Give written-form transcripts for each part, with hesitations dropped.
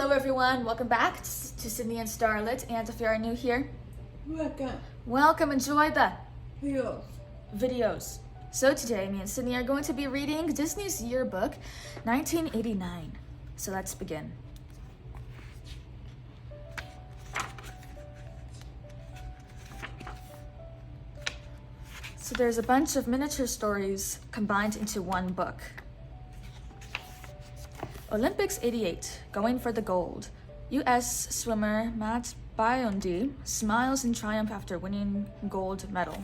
Hello everyone, welcome back to Sydney and Starlet, and if you are new here, welcome, enjoy the videos. So today, me and Sydney are going to be reading Disney's yearbook, 1989. So let's begin. So there's a bunch of miniature stories combined into one book. Olympics 88, going for the gold. U.S. swimmer Matt Biondi smiles in triumph after winning gold medal.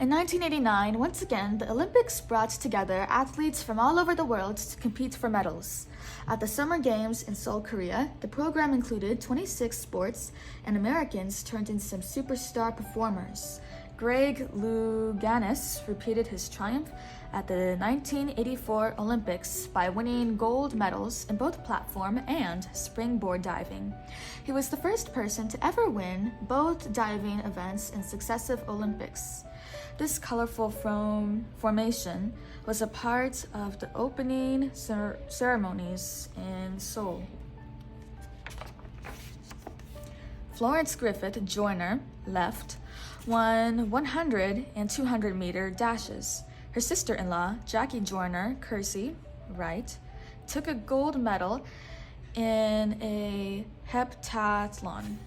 In 1989, once again, the Olympics brought together athletes from all over the world to compete for medals. At the Summer Games in Seoul, Korea, the program included 26 sports, and Americans turned in some superstar performers. Greg Louganis repeated his triumph at the 1984 Olympics by winning gold medals in both platform and springboard diving. He was the first person to ever win both diving events in successive Olympics. This colorful formation was a part of the opening ceremonies in Seoul. Florence Griffith Joyner, left, won 100 and 200 meter dashes. Her sister-in-law, Jackie Joyner Kersey, right, took a gold medal in a heptathlon.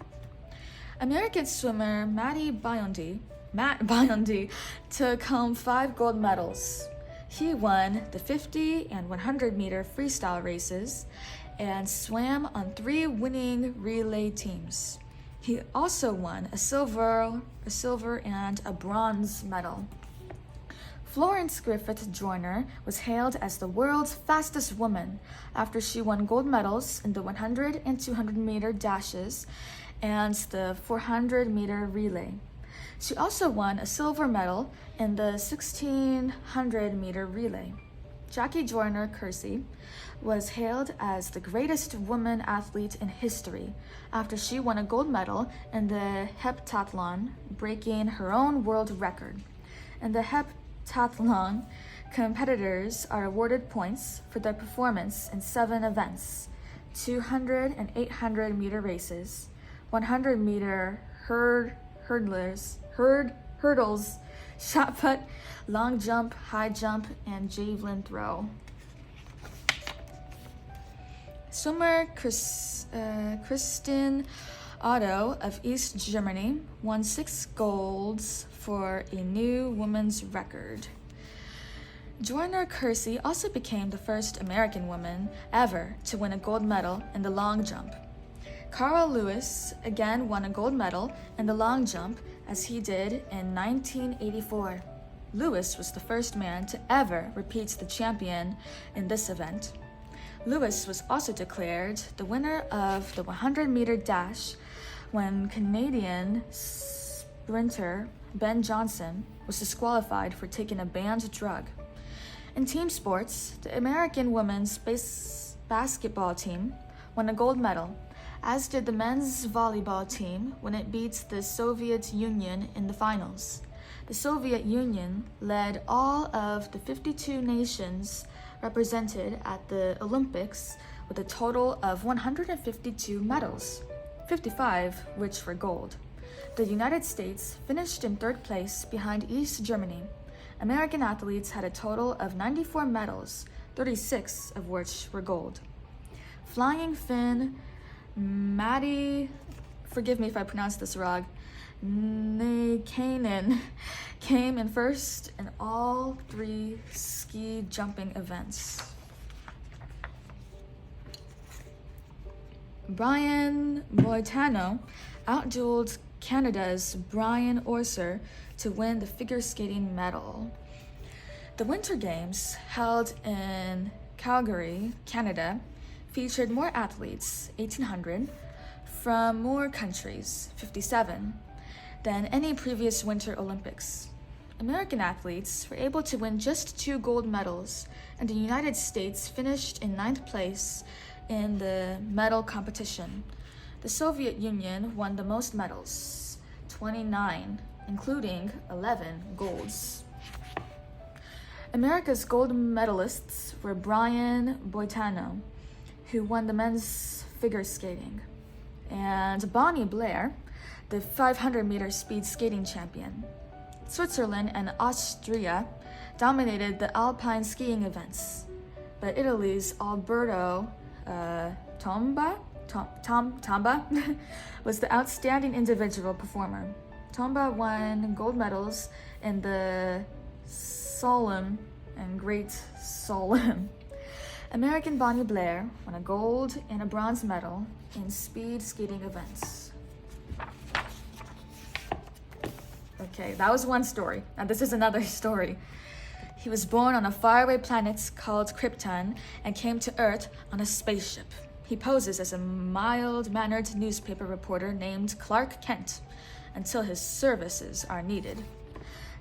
American swimmer Matt Biondi took home 5 gold medals. He won the 50 and 100 meter freestyle races and swam on 3 winning relay teams. He also won a silver and a bronze medal. Florence Griffith Joyner was hailed as the world's fastest woman after she won gold medals in the 100 and 200 meter dashes and the 400 meter relay. She also won a silver medal in the 1600 meter relay. Jackie Joyner Kersey was hailed as the greatest woman athlete in history after she won a gold medal in the heptathlon, breaking her own world record. In the heptathlon, competitors are awarded points for their performance in 7 events: 200 and 800 meter races, 100 meter hurdles, shot put, long jump, high jump, and javelin throw. Swimmer Kristin Otto of East Germany won 6 golds for a new women's record. Joyner Kersey also became the first American woman ever to win a gold medal in the long jump. Carl Lewis again won a gold medal in the long jump as he did in 1984. Lewis was the first man to ever repeat the champion in this event. Lewis was also declared the winner of the 100 meter dash when Canadian sprinter Ben Johnson was disqualified for taking a banned drug. In team sports, the American women's basketball team won a gold medal, as did the men's volleyball team when it beat the Soviet Union in the finals. The Soviet Union led all of the 52 nations represented at the Olympics with a total of 152 medals, 55 which were gold. The United States finished in 3rd place behind East Germany. American athletes had a total of 94 medals, 36 of which were gold. Flying Finn Maddie, forgive me if I pronounce this wrong, Nakanen came in first in all 3 ski jumping events. Brian Boitano outdueled Canada's Brian Orser to win the figure skating medal. The Winter Games, held in Calgary, Canada, featured more athletes, 1,800, from more countries, 57, than any previous Winter Olympics. American athletes were able to win just 2 gold medals, and the United States finished in 9th place in the medal competition. The Soviet Union won the most medals, 29, including 11 golds. America's gold medalists were Brian Boitano, who won the men's figure skating. And Bonnie Blair, the 500-meter speed skating champion. Switzerland and Austria dominated the alpine skiing events, but Italy's Alberto Tomba was the outstanding individual performer. Tomba won gold medals in the slalom and great slalom. American Bonnie Blair won a gold and a bronze medal in speed skating events. Okay, that was one story. Now this is another story. He was born on a faraway planet called Krypton and came to Earth on a spaceship. He poses as a mild-mannered newspaper reporter named Clark Kent until his services are needed.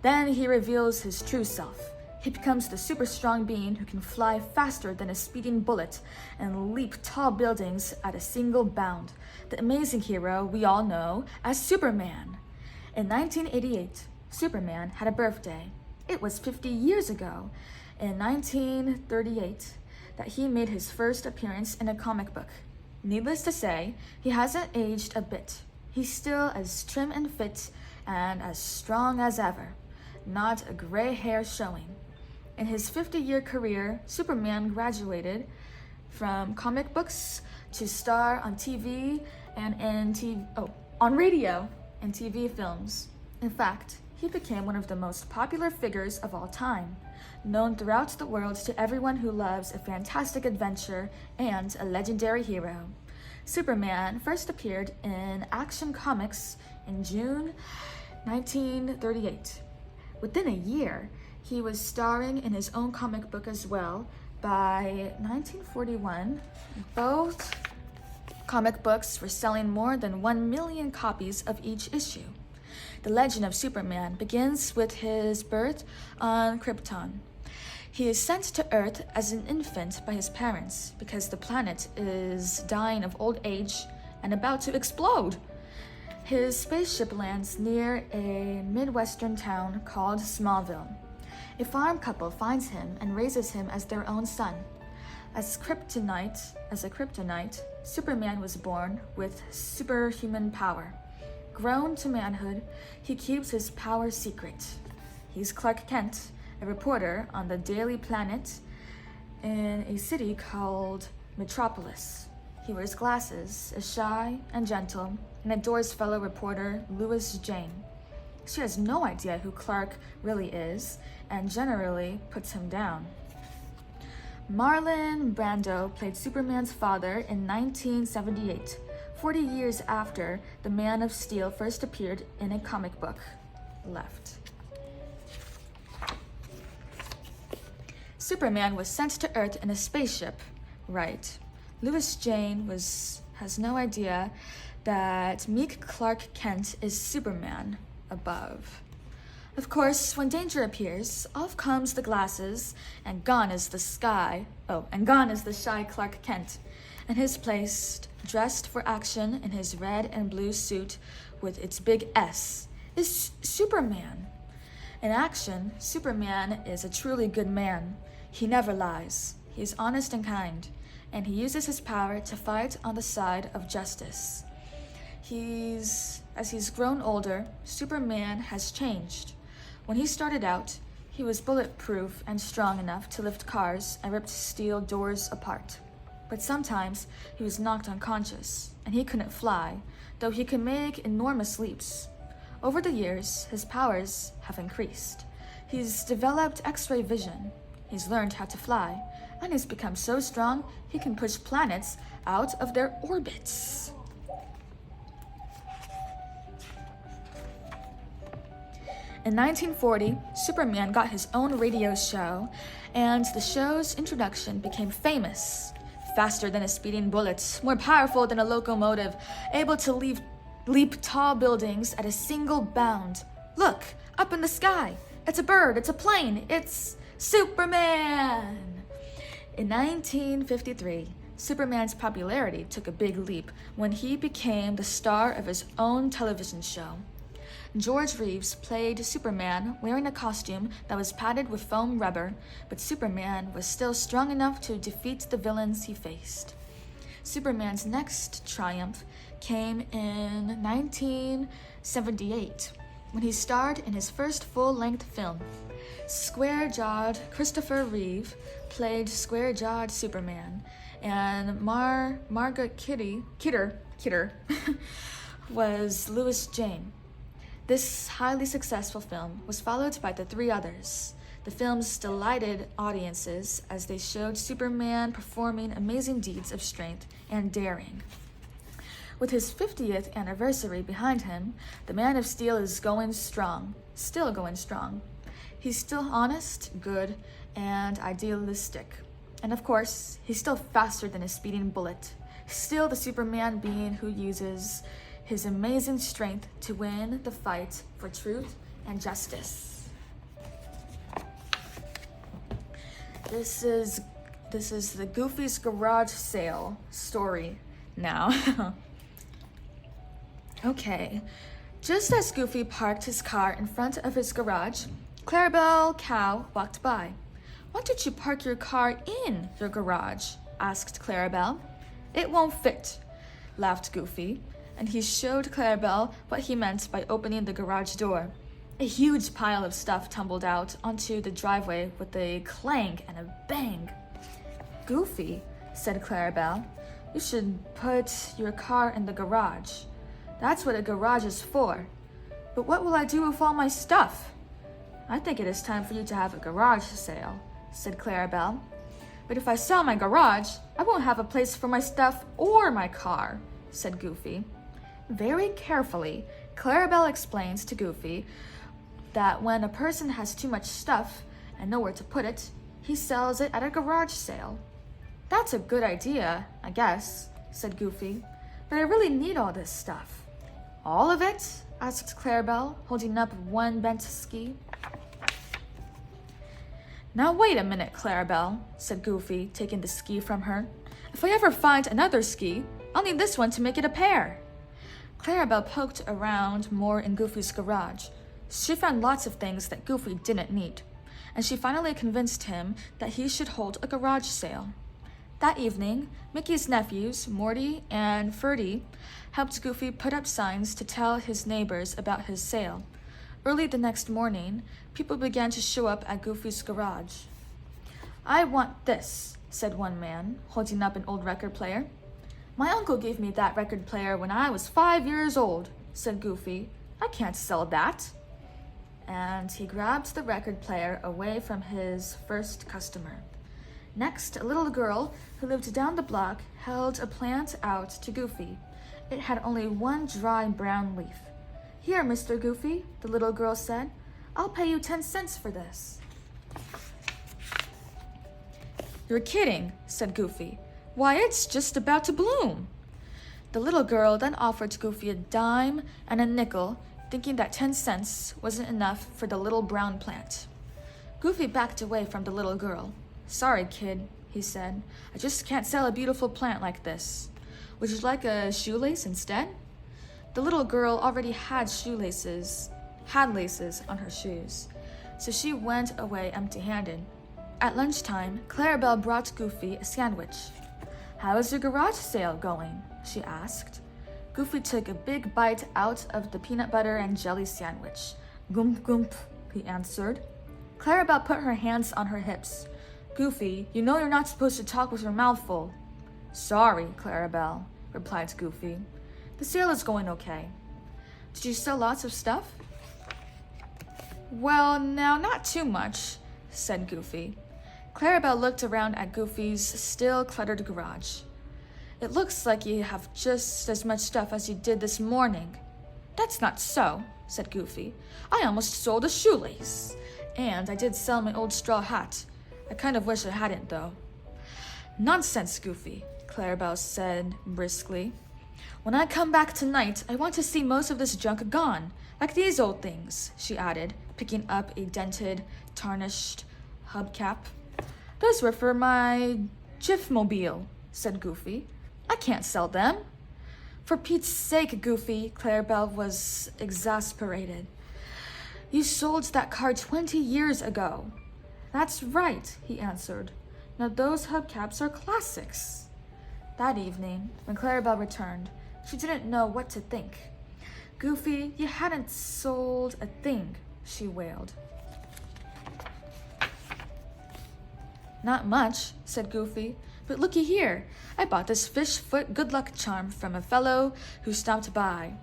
Then he reveals his true self. He becomes the super strong being who can fly faster than a speeding bullet and leap tall buildings at a single bound. The amazing hero we all know as Superman. In 1988, Superman had a birthday. It was 50 years ago, in 1938, that he made his first appearance in a comic book. Needless to say, he hasn't aged a bit. He's still as trim and fit and as strong as ever. Not a gray hair showing. In his 50-year career, Superman graduated from comic books to star on TV and on radio and TV films. In fact, he became one of the most popular figures of all time, known throughout the world to everyone who loves a fantastic adventure and a legendary hero. Superman first appeared in Action Comics in June 1938. Within a year, he was starring in his own comic book as well. By 1941, both comic books were selling more than 1 million copies of each issue. The legend of Superman begins with his birth on Krypton. He is sent to Earth as an infant by his parents because the planet is dying of old age and about to explode. His spaceship lands near a Midwestern town called Smallville. A farm couple finds him and raises him as their own son. As a kryptonite, Superman was born with superhuman power. Grown to manhood, he keeps his power secret. He's Clark Kent, a reporter on the Daily Planet in a city called Metropolis. He wears glasses, is shy and gentle, and adores fellow reporter Lois Jane. She has no idea who Clark really is and generally puts him down. Marlon Brando played Superman's father in 1978, 40 years after the Man of Steel first appeared in a comic book. Left. Superman was sent to Earth in a spaceship. Right. Lois Jane has no idea that meek Clark Kent is Superman above. Of course, when danger appears, off comes the glasses, and gone is the shy Clark Kent, in his place, dressed for action in his red and blue suit with its big S, is Superman. In action, Superman is a truly good man. He never lies. He is honest and kind, and he uses his power to fight on the side of justice. As he's grown older, Superman has changed. When he started out, he was bulletproof and strong enough to lift cars and rip steel doors apart. But sometimes he was knocked unconscious, and he couldn't fly, though he could make enormous leaps. Over the years, his powers have increased. He's developed X-ray vision, he's learned how to fly, and he's become so strong he can push planets out of their orbits. In 1940, Superman got his own radio show, and the show's introduction became famous. Faster than a speeding bullet, more powerful than a locomotive, able to leap tall buildings at a single bound. Look, up in the sky. It's a bird, it's a plane, it's Superman! In 1953, Superman's popularity took a big leap when he became the star of his own television show. George Reeves played Superman wearing a costume that was padded with foam rubber, but Superman was still strong enough to defeat the villains he faced. Superman's next triumph came in 1978 when he starred in his first full-length film. Square-jawed Christopher Reeve played square-jawed Superman, and Margaret Kidder was Lois Jane. This highly successful film was followed by the three others. The films delighted audiences as they showed Superman performing amazing deeds of strength and daring. With his 50th anniversary behind him, the Man of Steel is still going strong. He's still honest, good, and idealistic. And of course, he's still faster than a speeding bullet. Still the Superman being who uses his amazing strength to win the fight for truth and justice. This is the Goofy's garage sale story now. Okay, just as Goofy parked his car in front of his garage, Clarabelle Cow walked by. "Why don't you park your car in your garage?" asked Clarabelle. "It won't fit," laughed Goofy, and he showed Clarabelle what he meant by opening the garage door. A huge pile of stuff tumbled out onto the driveway with a clang and a bang. "Goofy," said Clarabelle, "you should put your car in the garage. That's what a garage is for. But what will I do with all my stuff?" "I think it is time for you to have a garage sale," said Clarabelle. "But if I sell my garage, I won't have a place for my stuff or my car," said Goofy. Very carefully, Clarabelle explains to Goofy that when a person has too much stuff and nowhere to put it, he sells it at a garage sale. "That's a good idea, I guess," said Goofy, "but I really need all this stuff." "All of it?" asked Clarabelle, holding up one bent ski. "Now wait a minute, Clarabelle," said Goofy, taking the ski from her. "If I ever find another ski, I'll need this one to make it a pair." Clarabelle poked around more in Goofy's garage. She found lots of things that Goofy didn't need, and she finally convinced him that he should hold a garage sale. That evening, Mickey's nephews, Morty and Ferdy, helped Goofy put up signs to tell his neighbors about his sale. Early the next morning, people began to show up at Goofy's garage. "I want this," said one man, holding up an old record player. "My uncle gave me that record player when I was 5 years old," said Goofy. "I can't sell that." And he grabbed the record player away from his first customer. Next, a little girl who lived down the block held a plant out to Goofy. It had only one dry brown leaf. "Here, Mr. Goofy," the little girl said. "I'll pay you 10 cents for this." "You're kidding," said Goofy. "Why, it's just about to bloom." The little girl then offered Goofy a dime and a nickel, thinking that 10 cents wasn't enough for the little brown plant. Goofy backed away from the little girl. "Sorry, kid," he said. "I just can't sell a beautiful plant like this. Would you like a shoelace instead?" The little girl already had laces on her shoes, so she went away empty-handed. At lunchtime, Clarabelle brought Goofy a sandwich. "How is your garage sale going?" she asked. Goofy took a big bite out of the peanut butter and jelly sandwich. "Goomp, goomp," he answered. Clarabelle put her hands on her hips. "Goofy, you know you're not supposed to talk with your mouth full." "Sorry, Clarabelle," replied Goofy. "The sale is going okay." "Did you sell lots of stuff?" "Well, now, not too much," said Goofy. Clarabelle looked around at Goofy's still cluttered garage. "It looks like you have just as much stuff as you did this morning." "That's not so," said Goofy. "I almost sold a shoelace. And I did sell my old straw hat. I kind of wish I hadn't, though." "Nonsense, Goofy," Clarabelle said briskly. "When I come back tonight, I want to see most of this junk gone, like these old things," she added, picking up a dented, tarnished hubcap. "Those were for my Jiffmobile," said Goofy. "I can't sell them." "For Pete's sake, Goofy," Clarabelle was exasperated. "You sold that car 20 years ago." "That's right," he answered. "Now those hubcaps are classics." That evening, when Clarabelle returned, she didn't know what to think. "Goofy, you hadn't sold a thing," she wailed. "Not much," said Goofy, "but looky here. I bought this fish foot good luck charm from a fellow who stopped by."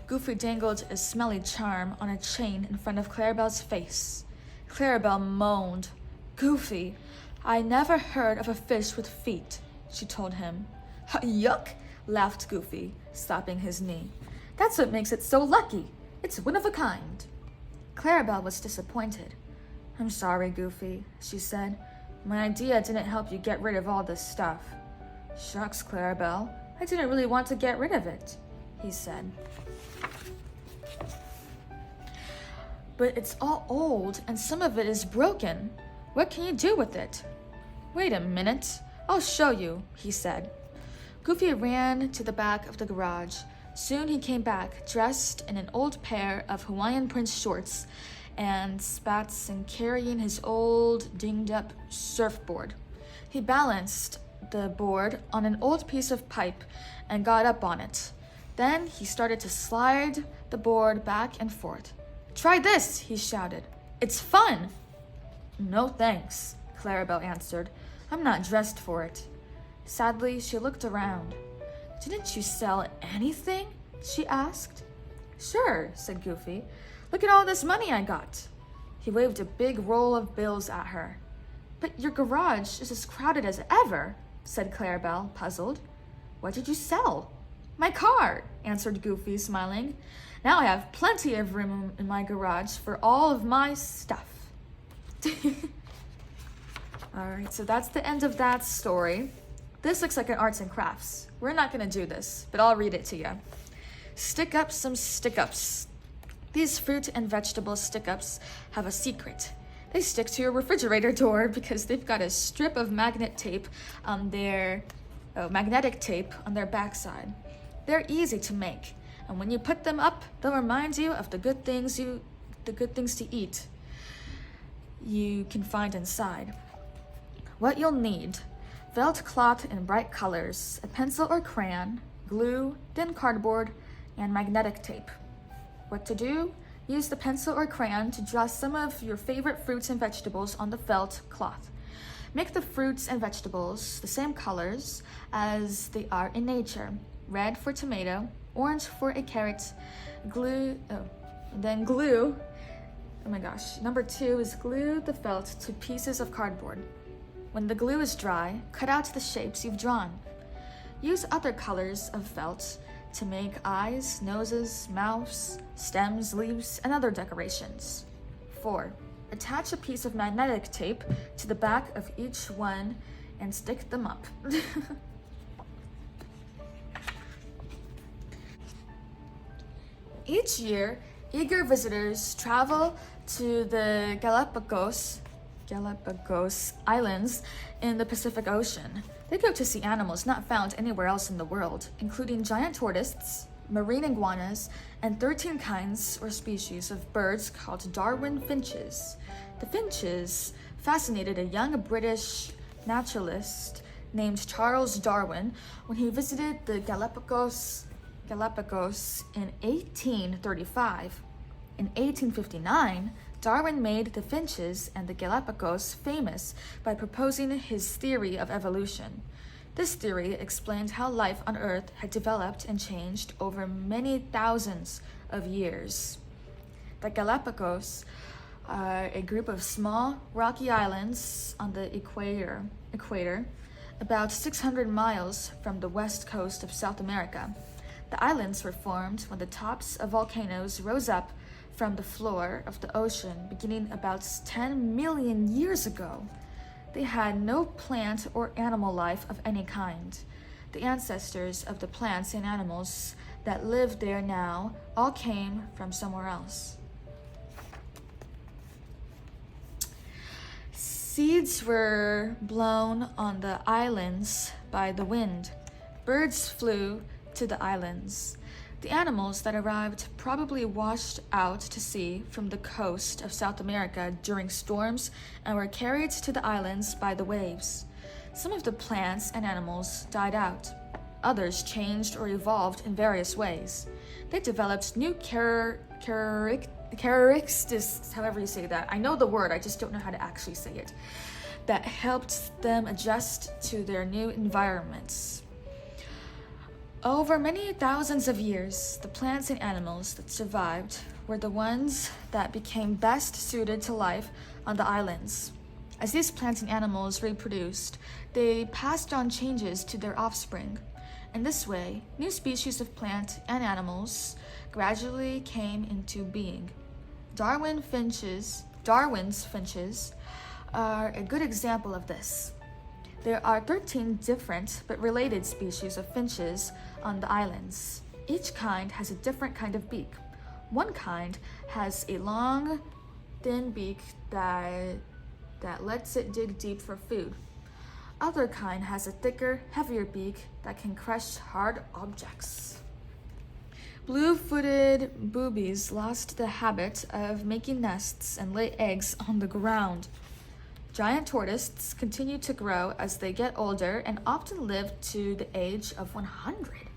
Goofy dangled a smelly charm on a chain in front of Clarabelle's face. Clarabelle moaned. "Goofy, I never heard of a fish with feet," she told him. "Yuck," laughed Goofy, slapping his knee. "That's what makes it so lucky. It's one of a kind." Clarabelle was disappointed. "I'm sorry, Goofy," she said. "My idea didn't help you get rid of all this stuff." "Shucks, Clarabelle, I didn't really want to get rid of it," he said. "But it's all old and some of it is broken. What can you do with it?" "Wait a minute, I'll show you," he said. Goofy ran to the back of the garage. Soon he came back, dressed in an old pair of Hawaiian print shorts and spats and carrying his old, dinged-up surfboard. He balanced the board on an old piece of pipe and got up on it. Then he started to slide the board back and forth. "Try this," he shouted. "It's fun." "No thanks," Clarabelle answered. "I'm not dressed for it." Sadly, she looked around. "Didn't you sell anything?" she asked. "Sure," said Goofy. "Look at all this money I got." He waved a big roll of bills at her. "But your garage is as crowded as ever," said Clarabelle, puzzled. "What did you sell?" "My car," answered Goofy, smiling. "Now I have plenty of room in my garage for all of my stuff." All right, so that's the end of that story. This looks like an arts and crafts. We're not going to do this, but I'll read it to you. Stick up some stick-ups. These fruit and vegetable stick-ups have a secret. They stick to your refrigerator door because they've got a strip of magnetic tape on their backside. They're easy to make, and when you put them up, they'll remind you of the good things to eat you can find inside. What you'll need: felt cloth in bright colors, a pencil or crayon, glue, thin cardboard, and magnetic tape. What to do? Use the pencil or crayon to draw some of your favorite fruits and vegetables on the felt cloth. Make the fruits and vegetables the same colors as they are in nature. Red for tomato, orange for a carrot, glue. Number 2 is glue the felt to pieces of cardboard. When the glue is dry, cut out the shapes you've drawn. Use other colors of felt to make eyes, noses, mouths, stems, leaves, and other decorations. 4. Attach a piece of magnetic tape to the back of each one and stick them up. Each year, eager visitors travel to the Galapagos Islands in the Pacific Ocean. They go to see animals not found anywhere else in the world, including giant tortoises, marine iguanas, and 13 kinds or species of birds called Darwin finches. The finches fascinated a young British naturalist named Charles Darwin when he visited the Galapagos in 1835. In 1859, Darwin made the finches and the Galapagos famous by proposing his theory of evolution. This theory explained how life on Earth had developed and changed over many thousands of years. The Galapagos are a group of small, rocky islands on the equator, about 600 miles from the west coast of South America. The islands were formed when the tops of volcanoes rose up from the floor of the ocean beginning about 10 million years ago. They had no plant or animal life of any kind. The ancestors of the plants and animals that live there now all came from somewhere else. Seeds were blown on the islands by the wind. Birds flew to the islands. The animals that arrived probably washed out to sea from the coast of South America during storms and were carried to the islands by the waves. Some of the plants and animals died out. Others changed or evolved in various ways. They developed new characteristics, however you say that. I know the word, I just don't know how to actually say it, that helped them adjust to their new environments. Over many thousands of years, the plants and animals that survived were the ones that became best suited to life on the islands. As these plants and animals reproduced, they passed on changes to their offspring. In this way, new species of plant and animals gradually came into being. Darwin's finches are a good example of this. There are 13 different but related species of finches on the islands. Each kind has a different kind of beak. One kind has a long, thin beak that lets it dig deep for food. Other kind has a thicker, heavier beak that can crush hard objects. Blue-footed boobies lost the habit of making nests and lay eggs on the ground. Giant tortoises continue to grow as they get older and often live to the age of 100.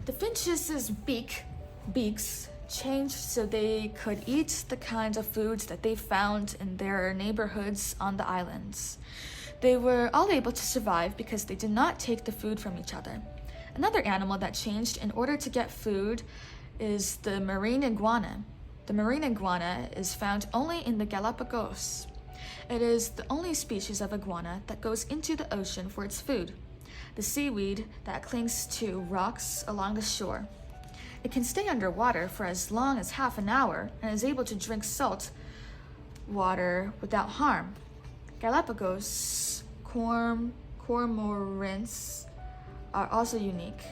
The finches' beaks changed so they could eat the kinds of foods that they found in their neighborhoods on the islands. They were all able to survive because they did not take the food from each other. Another animal that changed in order to get food is the marine iguana. The marine iguana is found only in the Galapagos. It is the only species of iguana that goes into the ocean for its food, the seaweed that clings to rocks along the shore. It can stay underwater for as long as half an hour and is able to drink salt water without harm. Galapagos cormorants are also unique.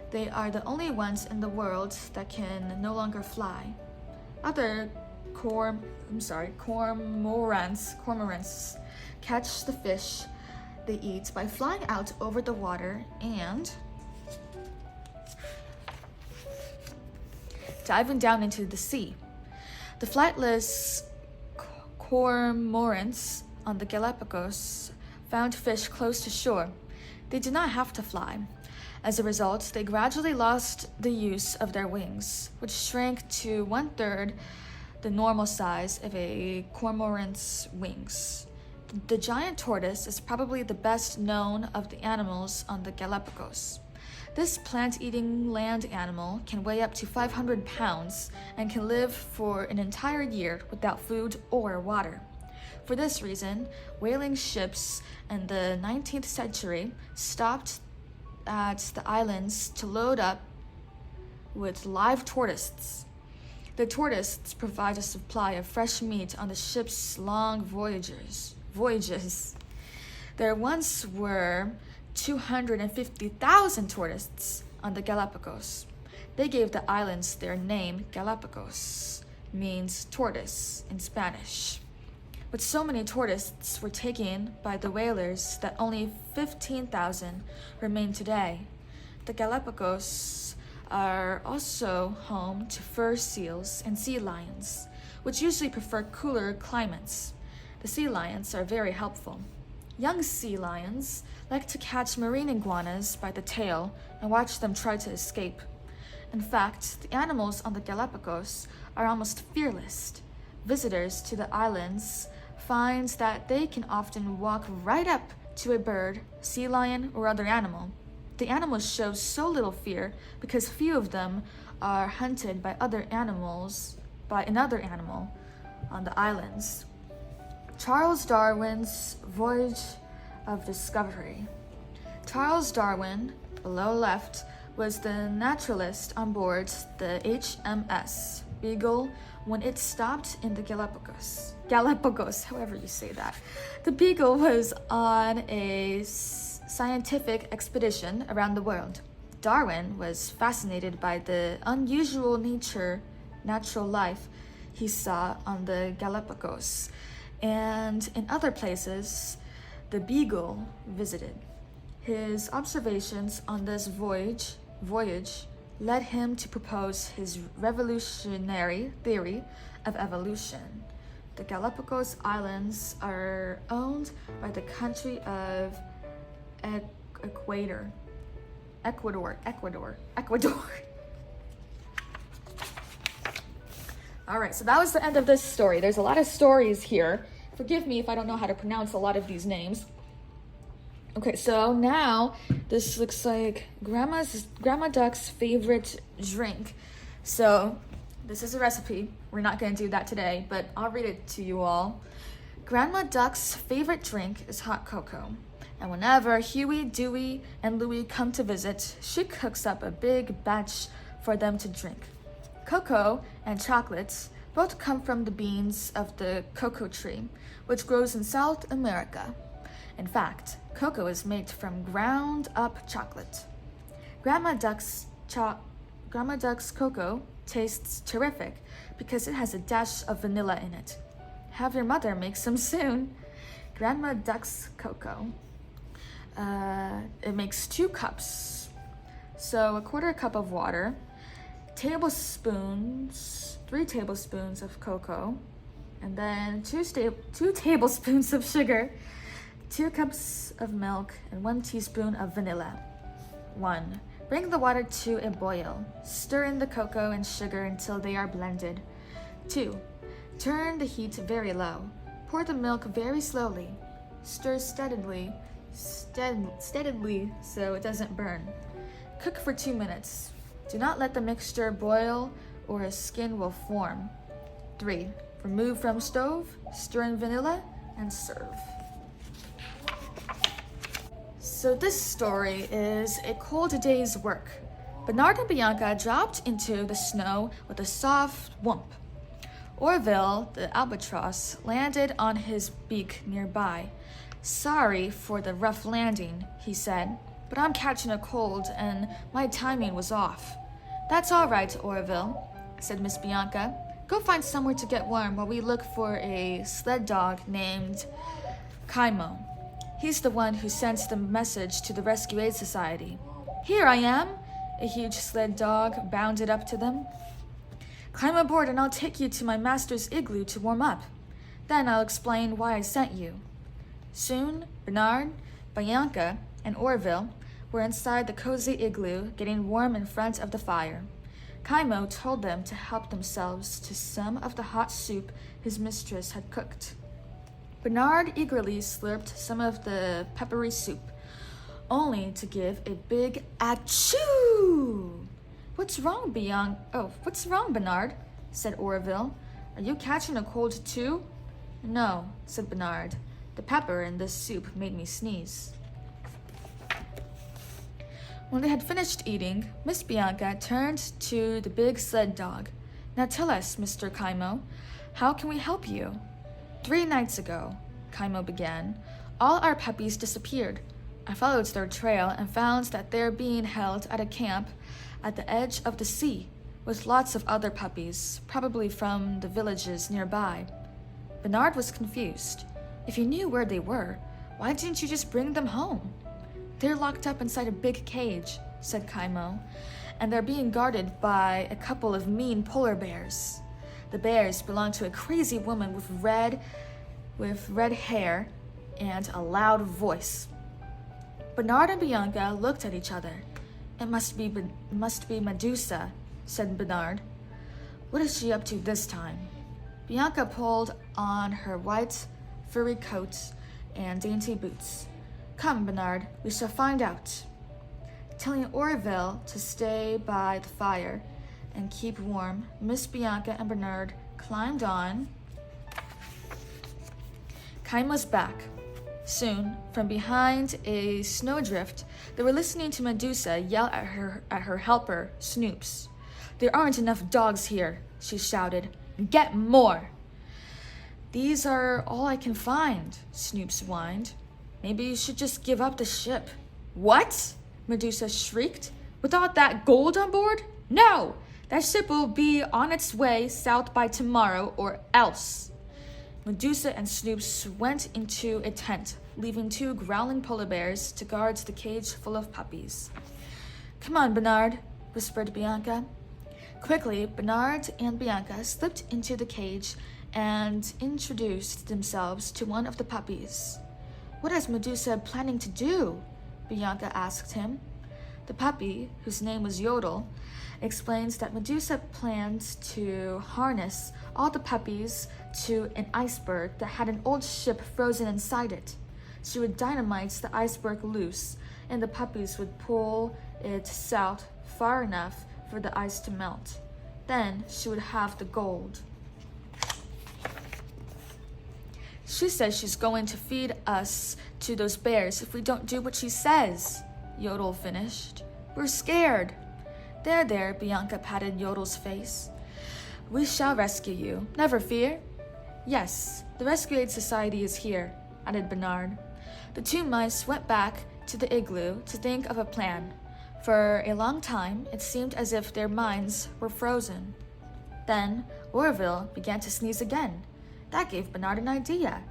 They are the only ones in the world that can no longer fly. Other cormorants catch the fish they eat by flying out over the water and diving down into the sea. The flightless cormorants on the Galapagos found fish close to shore. They did not have to fly. As a result, they gradually lost the use of their wings, which shrank to 1/3 the normal size of a cormorant's wings. The giant tortoise is probably the best known of the animals on the Galapagos. This plant-eating land animal can weigh up to 500 pounds and can live for an entire year without food or water. For this reason, whaling ships in the 19th century stopped at the islands to load up with live tortoises. The tortoises provide a supply of fresh meat on the ship's long voyages. There once were 250,000 tortoises on the Galapagos. They gave the islands their name. Galapagos means tortoise in Spanish. But so many tortoises were taken by the whalers that only 15,000 remain today. The Galapagos are also home to fur seals and sea lions, which usually prefer cooler climates. The sea lions are very helpful. Young sea lions like to catch marine iguanas by the tail and watch them try to escape. In fact, the animals on the Galapagos are almost fearless. Visitors to the islands find that they can often walk right up to a bird, sea lion, or other animal. The animals show so little fear because few of them are hunted by another animal on the islands. Charles Darwin's Voyage of Discovery. Charles Darwin, below left, was the naturalist on board the HMS Beagle when it stopped in the Galapagos, however you say that. The Beagle was on a scientific expedition around the world. Darwin was fascinated by the unusual natural life he saw on the Galapagos and in other places the Beagle visited. His observations on this voyage led him to propose his revolutionary theory of evolution, the Galapagos Islands are owned by the country of Ecuador. All right, so that was the end of this story. There's a lot of stories here. Forgive me if I don't know how to pronounce a lot of these names. Okay, so now this looks like Grandma Duck's favorite drink. So this is a recipe. We're not going to do that today, but I'll read it to you all. Grandma Duck's favorite drink is hot cocoa. And whenever Huey, Dewey, and Louie come to visit, she cooks up a big batch for them to drink. Cocoa and chocolates both come from the beans of the cocoa tree, which grows in South America. In fact, cocoa is made from ground-up chocolate. Grandma Duck's cocoa tastes terrific because it has a dash of vanilla in it. Have your mother make some soon. Grandma Duck's cocoa. It makes 2 cups. So a 1/4 cup of water, 3 tablespoons of cocoa, and then 2 tablespoons of sugar, 2 cups of milk, and 1 teaspoon of vanilla. 1. Bring the water to a boil. Stir in the cocoa and sugar until they are blended. 2. Turn the heat very low. Pour the milk very slowly. Stir steadily so it doesn't burn. Cook for 2 minutes. Do not let the mixture boil or a skin will form. 3. Remove from stove, stir in vanilla, and serve. So this story is a cold day's work. Bernard and Bianca dropped into the snow with a soft whomp. Orville, the albatross, landed on his beak nearby. Sorry for the rough landing, he said, but I'm catching a cold and my timing was off. That's all right, Orville, said Miss Bianca. Go find somewhere to get warm while we look for a sled dog named Kaimo. He's the one who sent the message to the Rescue Aid Society. Here I am! A huge sled dog bounded up to them. Climb aboard and I'll take you to my master's igloo to warm up. Then I'll explain why I sent you. Soon, Bernard, Bianca, and Orville were inside the cozy igloo, getting warm in front of the fire. Kaimo told them to help themselves to some of the hot soup his mistress had cooked. Bernard eagerly slurped some of the peppery soup, only to give a big achoo! What's wrong, Bernard? Said Orville. Are you catching a cold too? No, said Bernard. The pepper in this soup made me sneeze. When they had finished eating, Miss Bianca turned to the big sled dog. Now tell us, Mr. Kaimo, how can we help you? 3 nights ago, Kaimo began, all our puppies disappeared. I followed their trail and found that they're being held at a camp at the edge of the sea with lots of other puppies, probably from the villages nearby. Bernard was confused. If you knew where they were, why didn't you just bring them home? They're locked up inside a big cage, said Kaimo, and they're being guarded by a couple of mean polar bears. The bears belong to a crazy woman with red hair and a loud voice. Bernard and Bianca looked at each other. It must be Medusa, said Bernard. What is she up to this time? Bianca pulled on her white, furry coat and dainty boots. Come, Bernard, we shall find out. Telling Orville to stay by the fire and keep warm, Miss Bianca and Bernard climbed on Kaimo's back. Soon, from behind a snowdrift, they were listening to Medusa yell at her helper, Snoops. There aren't enough dogs here, she shouted. Get more! These are all I can find, Snoops whined. Maybe you should just give up the ship. What? Medusa shrieked. Without that gold on board? No! That ship will be on its way south by tomorrow or else. Medusa and Snoops went into a tent, leaving 2 growling polar bears to guard the cage full of puppies. Come on, Bernard, whispered Bianca. Quickly, Bernard and Bianca slipped into the cage and introduced themselves to one of the puppies. "What is Medusa planning to do?" Bianca asked him. The puppy, whose name was Yodel, explains that Medusa plans to harness all the puppies to an iceberg that had an old ship frozen inside it. She would dynamite the iceberg loose, and the puppies would pull it south far enough for the ice to melt. Then she would have the gold. "She says she's going to feed us to those bears if we don't do what she says," Yodel finished. "We're scared." There, Bianca patted Yodel's face. "We shall rescue you, never fear." "Yes, the Rescue Aid Society is here," added Bernard. The two mice went back to the igloo to think of a plan. For a long time, it seemed as if their minds were frozen. Then, Orville began to sneeze again. That gave Bernard an idea.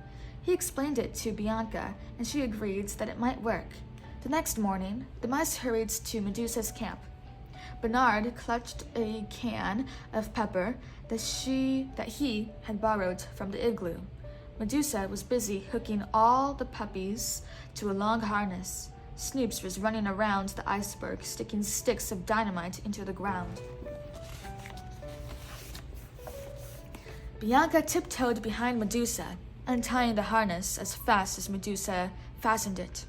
He explained it to Bianca, and she agreed that it might work. The next morning, the mice hurried to Medusa's camp. Bernard clutched a can of pepper that he had borrowed from the igloo. Medusa was busy hooking all the puppies to a long harness. Snoops was running around the iceberg, sticking sticks of dynamite into the ground. Bianca tiptoed behind Medusa, untying the harness as fast as Medusa fastened it.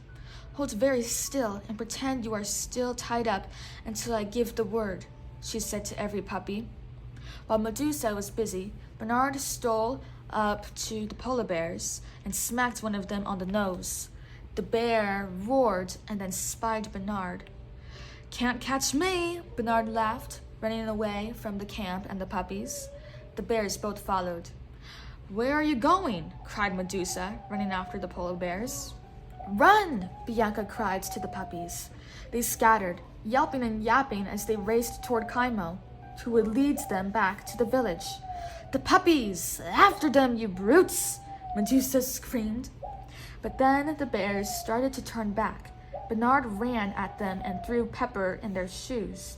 "Hold very still and pretend you are still tied up until I give the word," she said to every puppy. While Medusa was busy, Bernard stole up to the polar bears and smacked one of them on the nose. The bear roared and then spied Bernard. "Can't catch me," Bernard laughed, running away from the camp and the puppies. The bears both followed. "Where are you going?" cried Medusa, running after the polar bears. "Run!" Bianca cried to the puppies. They scattered, yelping and yapping as they raced toward Kaimo, who would lead them back to the village. "The puppies! After them, you brutes!" Medusa screamed. But then the bears started to turn back. Bernard ran at them and threw pepper in their shoes.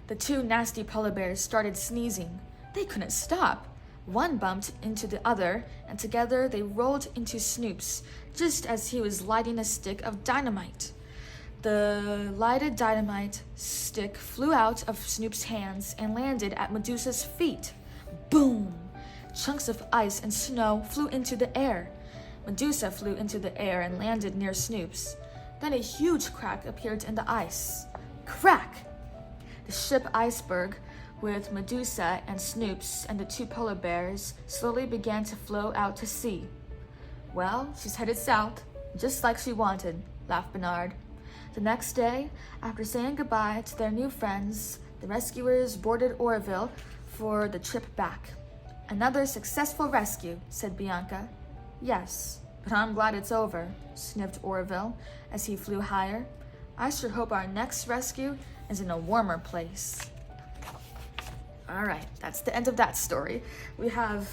The two nasty polar bears started sneezing. They couldn't stop. One bumped into the other, and together they rolled into Snoops, just as he was lighting a stick of dynamite. The lighted dynamite stick flew out of Snoop's hands and landed at Medusa's feet. Boom! Chunks of ice and snow flew into the air. Medusa flew into the air and landed near Snoops. Then a huge crack appeared in the ice. Crack! The ship iceberg with Medusa and Snoops and the two polar bears slowly began to flow out to sea. "Well, she's headed south, just like she wanted," laughed Bernard. The next day, after saying goodbye to their new friends, the rescuers boarded Orville for the trip back. "Another successful rescue," said Bianca. "Yes, but I'm glad it's over," sniffed Orville as he flew higher. "I sure hope our next rescue is in a warmer place." All right, that's the end of that story. We have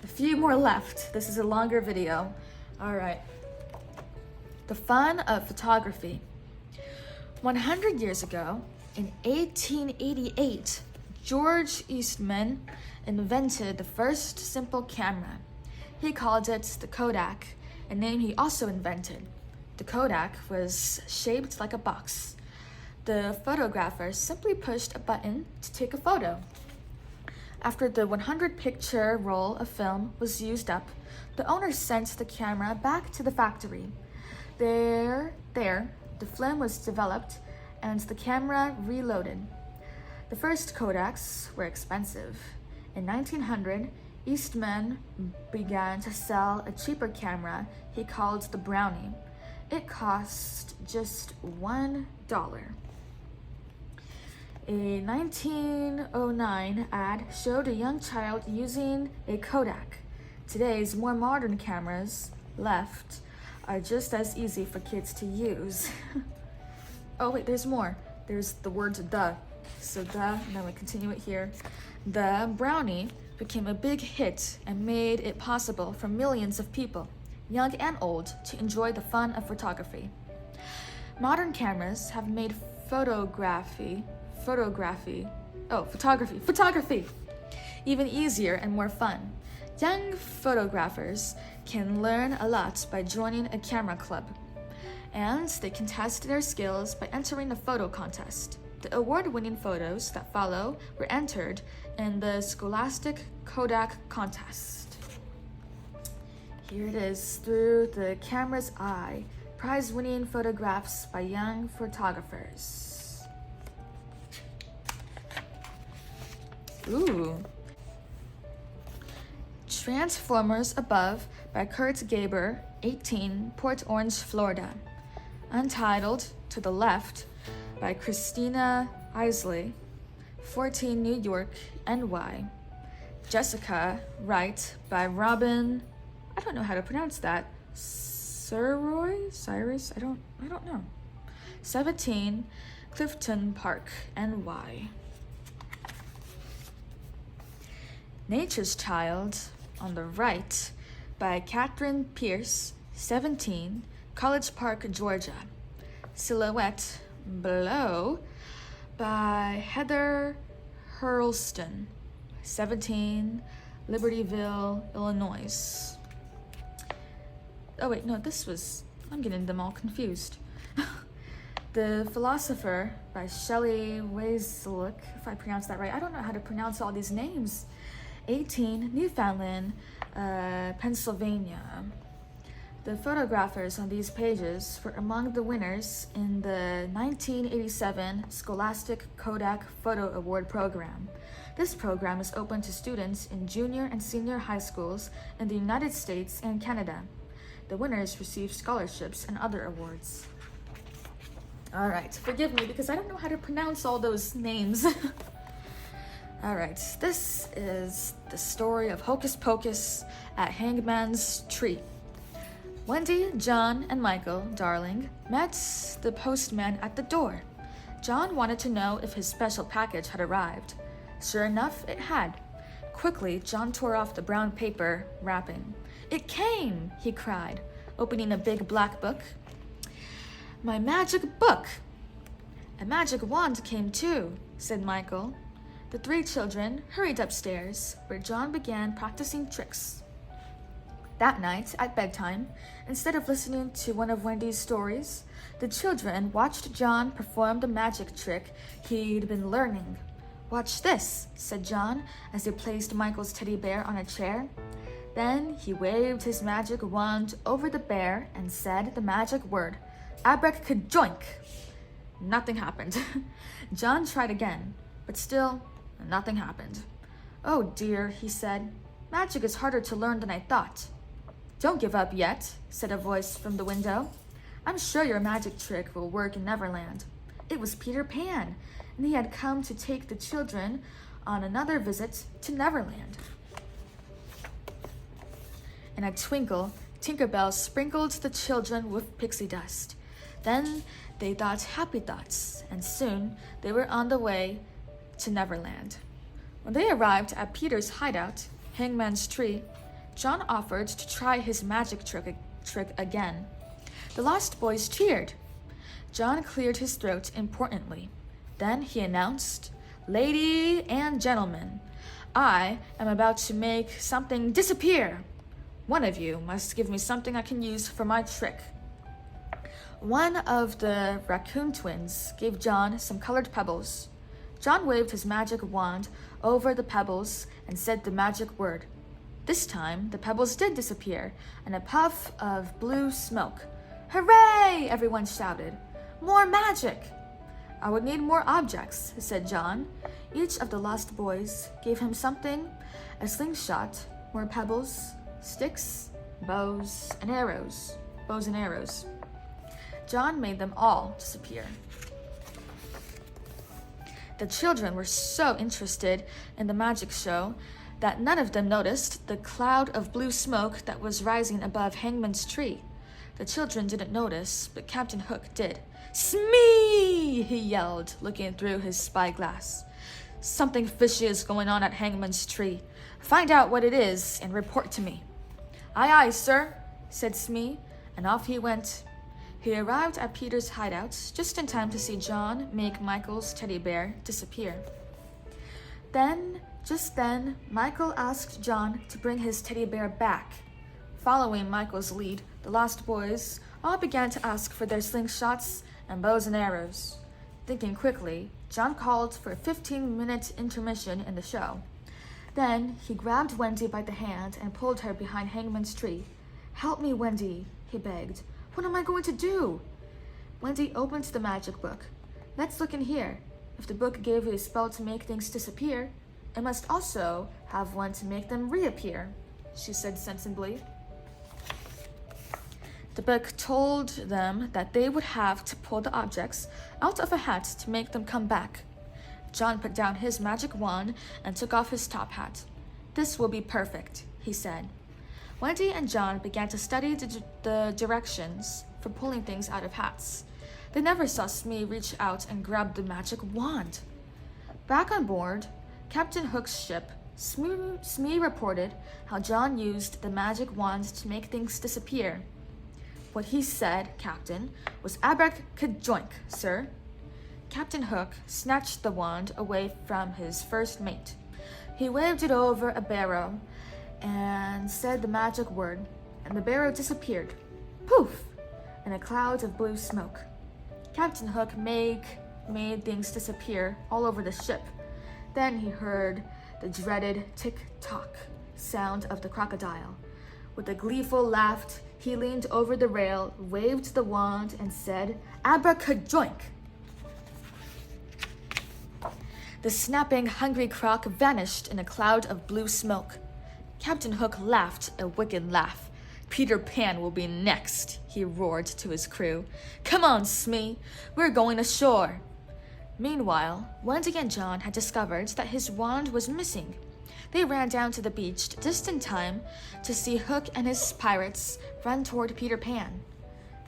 a few more left. This is a longer video. All right. The fun of photography. 100 years ago, in 1888, George Eastman invented the first simple camera. He called it the Kodak, a name he also invented. The Kodak was shaped like a box. The photographer simply pushed a button to take a photo. After the 100-picture roll of film was used up, the owner sent the camera back to the factory. There, the film was developed and the camera reloaded. The first Kodaks were expensive. In 1900, Eastman began to sell a cheaper camera he called the Brownie. It cost just $1. A 1909 ad showed a young child using a Kodak. Today's more modern cameras, left, are just as easy for kids to use. Oh wait, there's more. There's the word "the." So "the," and then we continue it here. The Brownie became a big hit and made it possible for millions of people, young and old, to enjoy the fun of photography. Modern cameras have made photography even easier and more fun. Young photographers can learn a lot by joining a camera club, and they can test their skills by entering a photo contest. The award-winning photos that follow were entered in the Scholastic Kodak contest. Here it is, Through the Camera's Eye, prize-winning photographs by young photographers. Ooh. Transformers Above by Kurt Gaber, 18, Port Orange, Florida. Untitled, To the Left by Christina Isley, 14, New York, NY. Jessica Wright by Robin, I don't know how to pronounce that, Cyrus? I don't know. 17, Clifton Park, NY. Nature's Child, on the right, by Catherine Pierce, 17, College Park, Georgia. Silhouette, Below, by Heather Hurlston, 17, Libertyville, Illinois. Oh wait, no, I'm getting them all confused. The Philosopher by Shelley Wazlick, if I pronounce that right. I don't know how to pronounce all these names. 18, Newfoundland, Pennsylvania. The photographers on these pages were among the winners in the 1987 Scholastic Kodak Photo Award program. This program is open to students in junior and senior high schools in the United States and Canada. The winners receive scholarships and other awards. All right, forgive me because I don't know how to pronounce all those names. All right, this is the story of Hocus Pocus at Hangman's Tree. Wendy, John, and Michael, darling, met the postman at the door. John wanted to know if his special package had arrived. Sure enough, it had. Quickly, John tore off the brown paper wrapping. "It came!" he cried, opening a big black book. "My magic book!" "A magic wand came too," said Michael. The three children hurried upstairs, where John began practicing tricks. That night, at bedtime, instead of listening to one of Wendy's stories, the children watched John perform the magic trick he'd been learning. "Watch this," said John as he placed Michael's teddy bear on a chair. Then he waved his magic wand over the bear and said the magic word, "Abracadabra." Nothing happened. John tried again, but still nothing happened. "Oh dear," he said. "Magic is harder to learn than I thought." "Don't give up yet," said a voice from the window. "I'm sure your magic trick will work in Neverland." It was Peter Pan, and he had come to take the children on another visit to Neverland. In a twinkle, Tinker Bell sprinkled the children with pixie dust. Then they thought happy thoughts, and soon they were on the way to Neverland. When they arrived at Peter's hideout, Hangman's Tree, John offered to try his magic trick again. The Lost Boys cheered. John cleared his throat importantly. Then he announced, "Ladies and gentlemen, I am about to make something disappear. One of you must give me something I can use for my trick." One of the raccoon twins gave John some colored pebbles. John waved his magic wand over the pebbles and said the magic word. This time, the pebbles did disappear, and a puff of blue smoke. "Hooray!" everyone shouted. "More magic!" "I would need more objects," said John. Each of the Lost Boys gave him something: a slingshot, more pebbles, sticks, bows and arrows. John made them all disappear. The children were so interested in the magic show that none of them noticed the cloud of blue smoke that was rising above Hangman's Tree. The children didn't notice, but Captain Hook did. "Smee!" he yelled, looking through his spyglass. "Something fishy is going on at Hangman's Tree. Find out what it is and report to me." "Aye, aye, sir," said Smee, and off he went. He arrived at Peter's hideout just in time to see John make Michael's teddy bear disappear. Then Just then, Michael asked John to bring his teddy bear back. Following Michael's lead, the lost boys all began to ask for their slingshots and bows and arrows. Thinking quickly, John called for a 15-minute intermission in the show. Then he grabbed Wendy by the hand and pulled her behind Hangman's tree. "Help me, Wendy," he begged. "What am I going to do?" Wendy opened the magic book. "Let's look in here. If the book gave you a spell to make things disappear, it must also have one to make them reappear," she said sensibly. The book told them that they would have to pull the objects out of a hat to make them come back. John put down his magic wand and took off his top hat. "This will be perfect," he said. Wendy and John began to study the directions for pulling things out of hats. They never saw Smee reach out and grab the magic wand. Back on board Captain Hook's ship, Smee reported how John used the magic wand to make things disappear. "What he said, Captain, was abracadabra, sir." Captain Hook snatched the wand away from his first mate. He waved it over a barrow and said the magic word, and the barrow disappeared, poof, in a cloud of blue smoke. Captain Hook made things disappear all over the ship. Then he heard the dreaded tick-tock sound of the crocodile. With a gleeful laugh, he leaned over the rail, waved the wand, and said, "Abracadoink!" The snapping, hungry croc vanished in a cloud of blue smoke. Captain Hook laughed a wicked laugh. "Peter Pan will be next," he roared to his crew. "Come on, Smee, we're going ashore." Meanwhile, Wendy and John had discovered that his wand was missing. They ran down to the beach just in time to see Hook and his pirates run toward Peter Pan.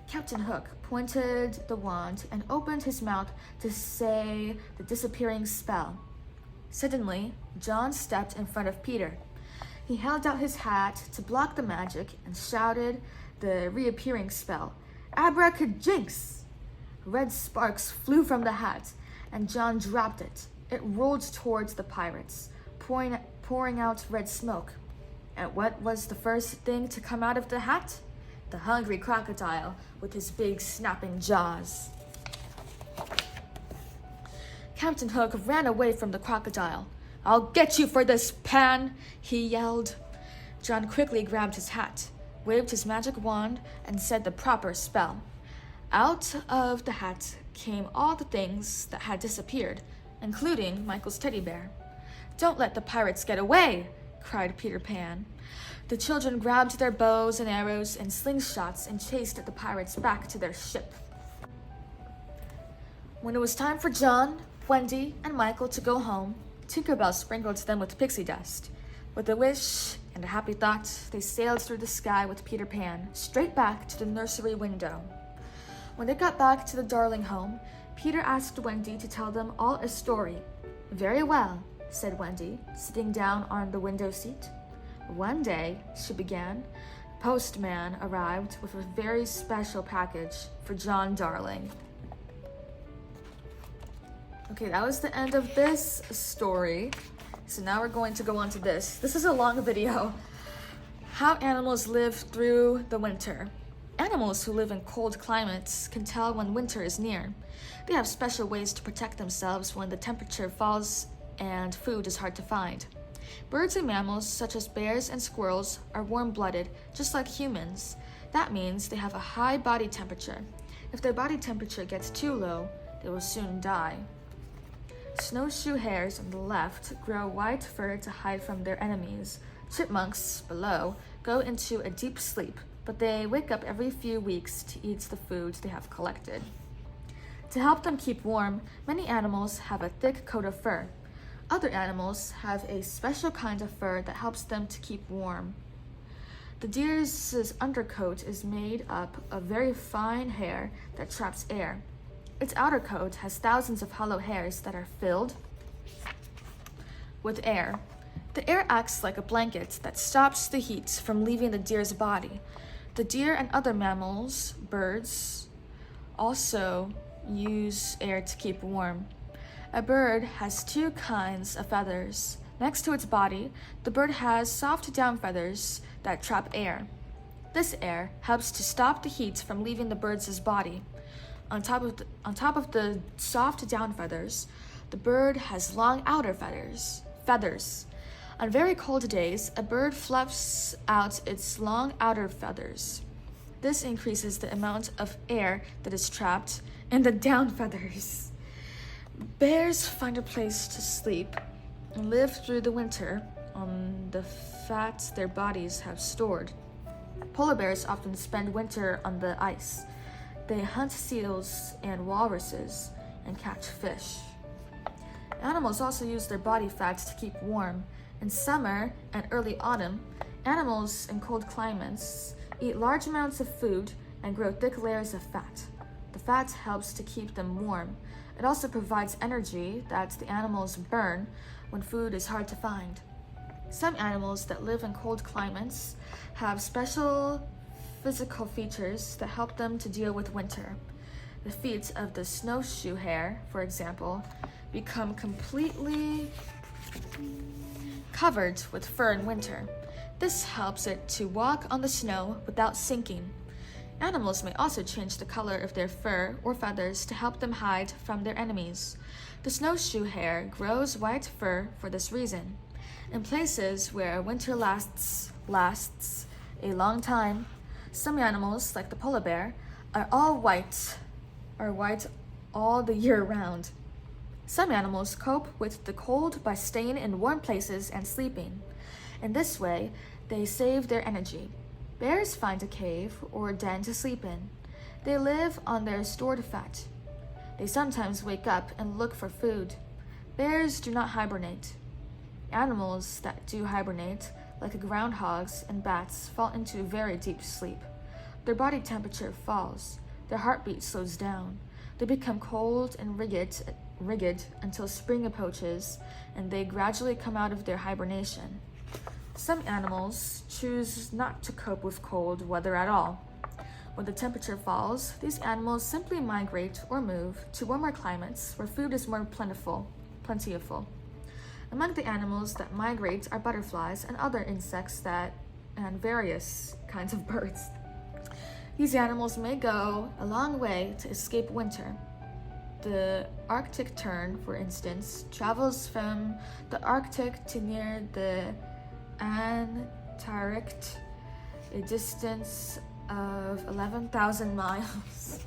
Captain Hook pointed the wand and opened his mouth to say the disappearing spell. Suddenly, John stepped in front of Peter. He held out his hat to block the magic and shouted the reappearing spell, "Abracadjinx!" Red sparks flew from the hat, and John dropped it. It rolled towards the pirates, pouring out red smoke. And what was the first thing to come out of the hat? The hungry crocodile with his big snapping jaws. Captain Hook ran away from the crocodile. "I'll get you for this, Pan!" he yelled. John quickly grabbed his hat, waved his magic wand, and said the proper spell. Out of the hat came all the things that had disappeared, including Michael's teddy bear. "Don't let the pirates get away!" cried Peter Pan. The children grabbed their bows and arrows and slingshots and chased the pirates back to their ship. When it was time for John, Wendy, and Michael to go home, Tinker Bell sprinkled them with pixie dust. With a wish and a happy thought, they sailed through the sky with Peter Pan, straight back to the nursery window. When they got back to the darling home, Peter asked Wendy to tell them all a story. "Very well," said Wendy, sitting down on the window seat. "One day," she began, "the postman arrived with a very special package for John Darling." Okay, that was the end of this story. So now we're going to go on to this. This is a long video. How animals live through the winter. Animals who live in cold climates can tell when winter is near. They have special ways to protect themselves when the temperature falls and food is hard to find. Birds and mammals, such as bears and squirrels, are warm-blooded, just like humans. That means they have a high body temperature. If their body temperature gets too low, they will soon die. Snowshoe hares on the left grow white fur to hide from their enemies. Chipmunks, below, go into a deep sleep, but they wake up every few weeks to eat the food they have collected. To help them keep warm, many animals have a thick coat of fur. Other animals have a special kind of fur that helps them to keep warm. The deer's undercoat is made up of very fine hair that traps air. Its outer coat has thousands of hollow hairs that are filled with air. The air acts like a blanket that stops the heat from leaving the deer's body. The deer and other mammals, birds, also use air to keep warm. A bird has two kinds of feathers, Next to its body, the bird has soft down feathers that trap air. This air helps to stop the heat from leaving the bird's body. On top of the soft down feathers, the bird has long outer feathers. On very cold days, a bird fluffs out its long outer feathers. This increases the amount of air that is trapped in the down feathers. Bears find a place to sleep and live through the winter on the fat their bodies have stored. Polar bears often spend winter on the ice. They hunt seals and walruses and catch fish. Animals also use their body fat to keep warm. In summer and early autumn, animals in cold climates eat large amounts of food and grow thick layers of fat. The fat helps to keep them warm. It also provides energy that the animals burn when food is hard to find. Some animals that live in cold climates have special physical features that help them to deal with winter. The feet of the snowshoe hare, for example, become completely covered with fur in winter. This helps it to walk on the snow without sinking. Animals may also change the color of their fur or feathers to help them hide from their enemies. The snowshoe hare grows white fur for this reason. In places where winter lasts a long time, some animals, like the polar bear, are white all the year round. Some animals cope with the cold by staying in warm places and sleeping. In this way, they save their energy. Bears find a cave or den to sleep in. They live on their stored fat. They sometimes wake up and look for food. Bears do not hibernate. Animals that do hibernate, like groundhogs and bats, fall into a very deep sleep. Their body temperature falls. Their heartbeat slows down. They become cold and rigid until spring approaches, and they gradually come out of their hibernation. Some animals choose not to cope with cold weather at all. When the temperature falls, these animals simply migrate or move to warmer climates where food is more plentiful. Among the animals that migrate are butterflies and other insects and various kinds of birds. These animals may go a long way to escape winter. The Arctic tern, for instance, travels from the Arctic to near the Antarctic, a distance of 11,000 miles.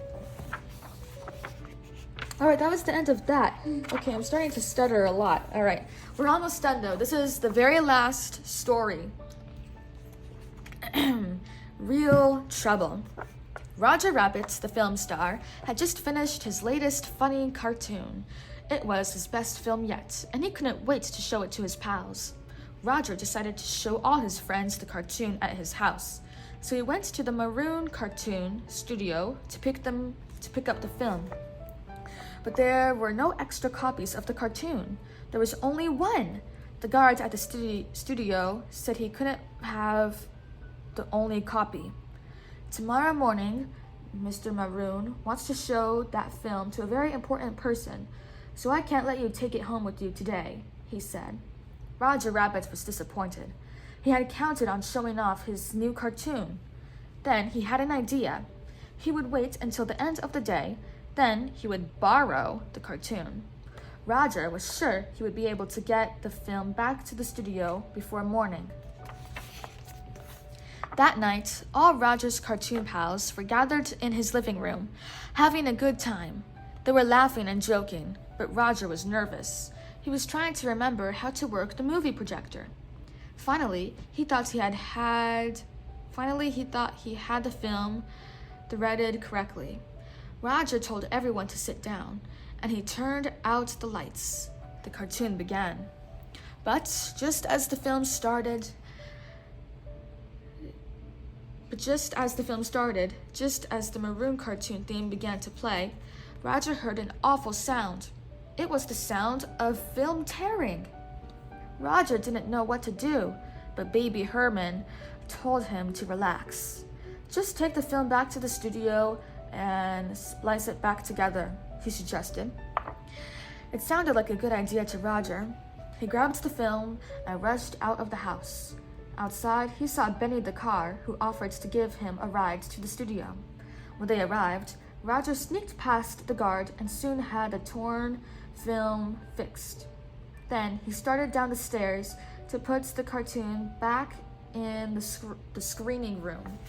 All right, that was the end of that. Okay, I'm starting to stutter a lot. All right, we're almost done though. This is the very last story. Real Trouble. Roger Rabbit, the film star, had just finished his latest funny cartoon. It was his best film yet, and he couldn't wait to show it to his pals. Roger decided to show all his friends the cartoon at his house, so he went to the Maroon Cartoon Studio to pick up the film. But there were no extra copies of the cartoon. There was only one. The guard at the studio said he couldn't have the only copy. Tomorrow morning, Mr. Maroon wants to show that film to a very important person, so I can't let you take it home with you today, he said. Roger Rabbit was disappointed. He had counted on showing off his new cartoon. Then he had an idea. He would wait until the end of the day, then he would borrow the cartoon. Roger was sure he would be able to get the film back to the studio before morning. That night, all Roger's cartoon pals were gathered in his living room, having a good time. They were laughing and joking, but Roger was nervous. He was trying to remember how to work the movie projector. Finally, he thought he had the film threaded correctly. Roger told everyone to sit down, and he turned out the lights. The cartoon began. But just as the film started, just as the Maroon cartoon theme began to play, Roger heard an awful sound. It was the sound of film tearing. Roger didn't know what to do, but Baby Herman told him to relax. Just take the film back to the studio and splice it back together, he suggested. It sounded like a good idea to Roger. He grabbed the film and rushed out of the house. Outside, he saw Benny the car, who offered to give him a ride to the studio. When they arrived, Roger sneaked past the guard and soon had the torn film fixed. Then he started down the stairs to put the cartoon back in the screening room.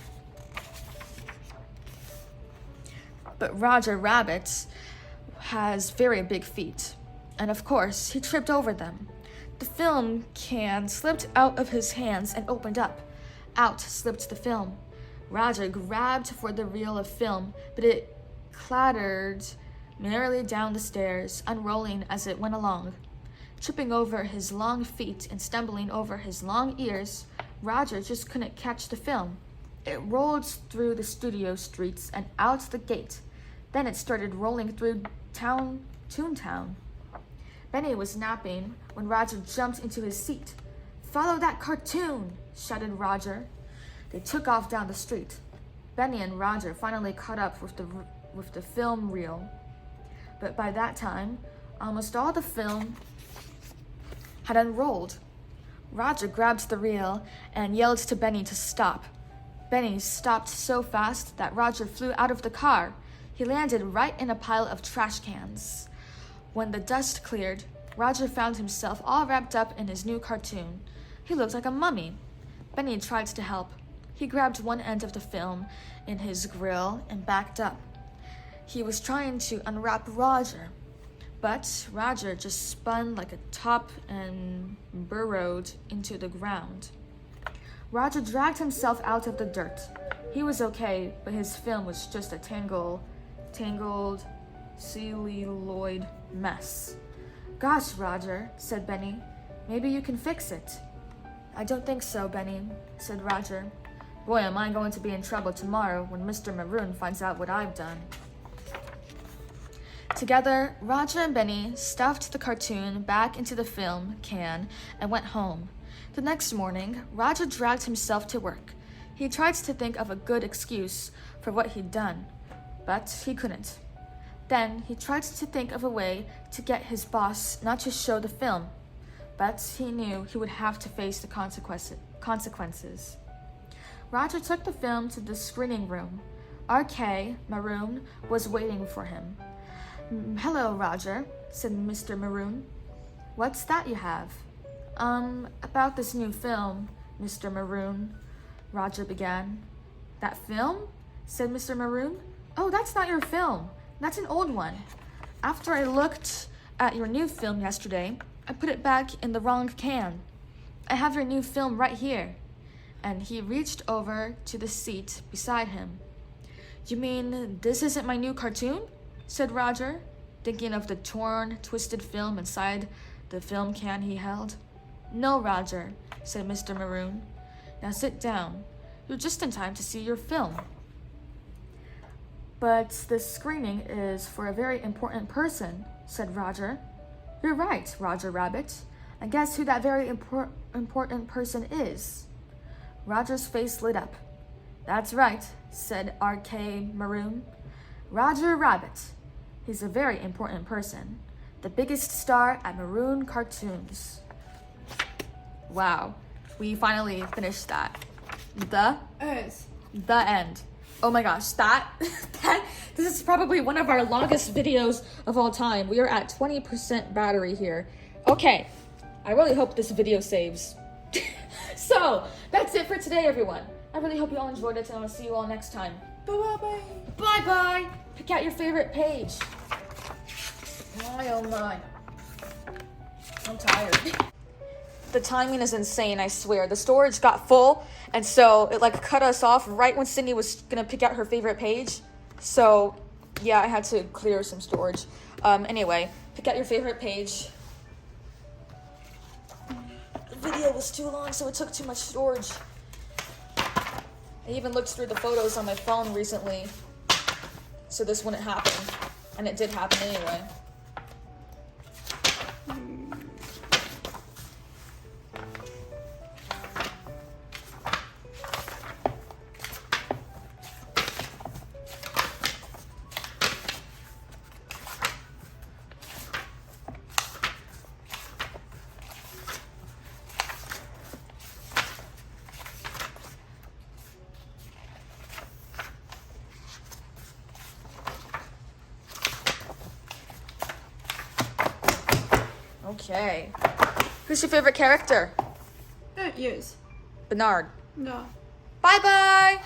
But Roger Rabbit has very big feet, and of course, he tripped over them. The film can slipped out of his hands and opened up. Out slipped the film. Roger grabbed for the reel of film, but it clattered merrily down the stairs, unrolling as it went along. Tripping over his long feet and stumbling over his long ears, Roger just couldn't catch the film. It rolled through the studio streets and out the gate. Then it started rolling through Toontown. Benny was napping when Roger jumped into his seat. "Follow that cartoon!" shouted Roger. They took off down the street. Benny and Roger finally caught up with the film reel. But by that time, almost all the film had unrolled. Roger grabbed the reel and yelled to Benny to stop. Benny stopped so fast that Roger flew out of the car. He landed right in a pile of trash cans. When the dust cleared, Roger found himself all wrapped up in his new cartoon. He looked like a mummy. Benny tried to help. He grabbed one end of the film in his grill and backed up. He was trying to unwrap Roger, but Roger just spun like a top and burrowed into the ground. Roger dragged himself out of the dirt. He was okay, but his film was just a tangled celluloid mess. "Gosh, Roger," said Benny, "maybe you can fix it." "I don't think so, Benny," said Roger. "Boy, am I going to be in trouble tomorrow when Mr. Maroon finds out what I've done." Together, Roger and Benny stuffed the cartoon back into the film can and went home. The next morning, Roger dragged himself to work. He tried to think of a good excuse for what he'd done, but he couldn't. Then he tried to think of a way to get his boss not to show the film, but he knew he would have to face the consequences. Roger took the film to the screening room. R.K. Maroon was waiting for him. "Hello, Roger," said Mr. Maroon. "What's that you have?" About this new film, Mr. Maroon," Roger began. "That film?" said Mr. Maroon. "Oh, that's not your film. That's an old one. After I looked at your new film yesterday, I put it back in the wrong can. I have your new film right here." And he reached over to the seat beside him. "You mean this isn't my new cartoon?" said Roger, thinking of the torn, twisted film inside the film can he held. "No, Roger," said Mr. Maroon. "Now sit down. You're just in time to see your film." "But this screening is for a very important person," said Roger. "You're right, Roger Rabbit. And guess who that very important person is?" Roger's face lit up. "That's right," said R.K. Maroon. "Roger Rabbit. He's a very important person. The biggest star at Maroon Cartoons." Wow, we finally finished that. The end. Oh my gosh, this is probably one of our longest videos of all time. We are at 20% battery here. Okay, I really hope this video saves. So, that's it for today, everyone. I really hope you all enjoyed it, and I'll see you all next time. Bye-bye. Bye-bye. Pick out your favorite page. My, oh my. I'm tired. The timing is insane, I swear. The storage got full, and so it like cut us off right when Cindy was gonna pick out her favorite page. So, yeah, I had to clear some storage. Anyway, pick out your favorite page. The video was too long, so it took too much storage. I even looked through the photos on my phone recently, so this wouldn't happen. And it did happen anyway. Okay. Who's your favorite character? Yes. Bernard. No. Bye bye!